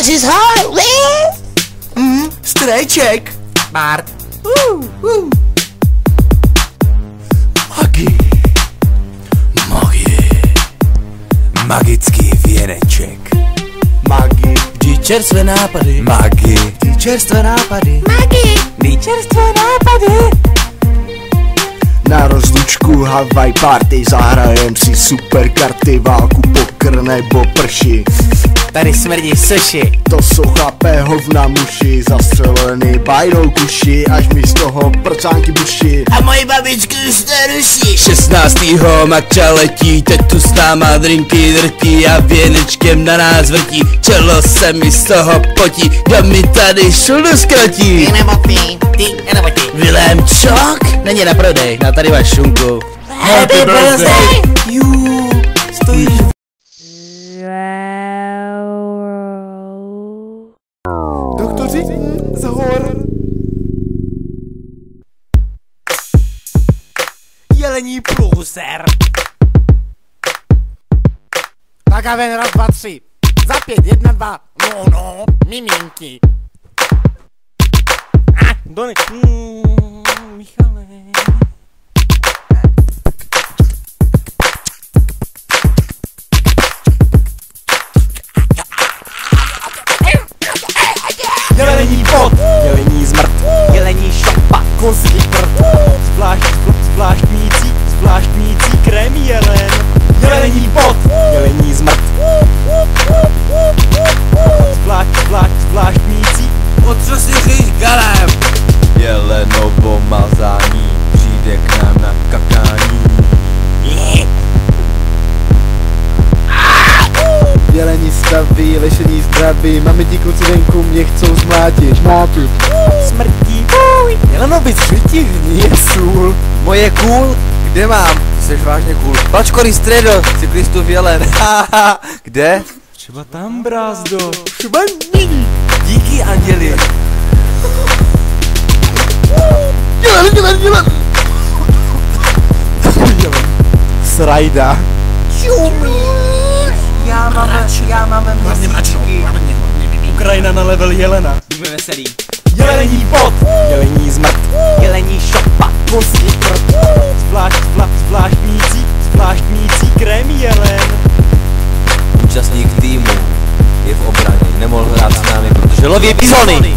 This is hard. Strejček. Bart. Magie. Magický věneček. Magie. Vždy čerstvé nápady. Magie. Vždy čerstvé nápady. Magie. Vždy čerstvé nápady. Na rozlučku Hawaii party zahrajem si super karty, válku, pokr nebo prši. Tady smrdí sushi. To jsou chlapé hovna muši, zastřelený bajdou kuši, až mi z toho prcánky buši. A moji babičky už to ruší. 16. makča letí, teď tu s náma drinky drtí a věnečkem na nás vrtí. Čelo se mi z toho potí, kdo mi tady šuldu zkrotí. Ty nebo ty. Vilém Čok není na prodej, na tady máš šunku. Happy birthday. Stojíš. Doktoři, zahor. Jelení průser. Tak a ven, raz, dva, tři. Za 5, 1, 2. No, miminky. Dony. Michale. Jelení pot, jelení zmrt, jelení šopa, kozí prd, zvláštnící krém jelen. Jelení pot, jelení zmrt, zvláštnící. Otřo si říš galem. Jelenovo mazání přijde k nám na kakání. Jelení staví, lešení zdraví, máme ti kluci venku, mě chcou zmlátit. Smrtí. Jelenovi třetí hníje sůl. Moje cool? Kde mám? Ty jsi vážně cool. Pačko Ristredo, cyklistův jelen. Haha, kde? Třeba tam, brázdo. Díky, anděli. Jelen. Srajda. Já mám mračky. Ukrajina na level jelena. Buďme veselí. Jelení pot, jelení zmrt, jelení šopa, kozí prd, zvláštnící krém jelen. Účastník týmu je v obraně, nemohl hrát s námi, protože loví bizony.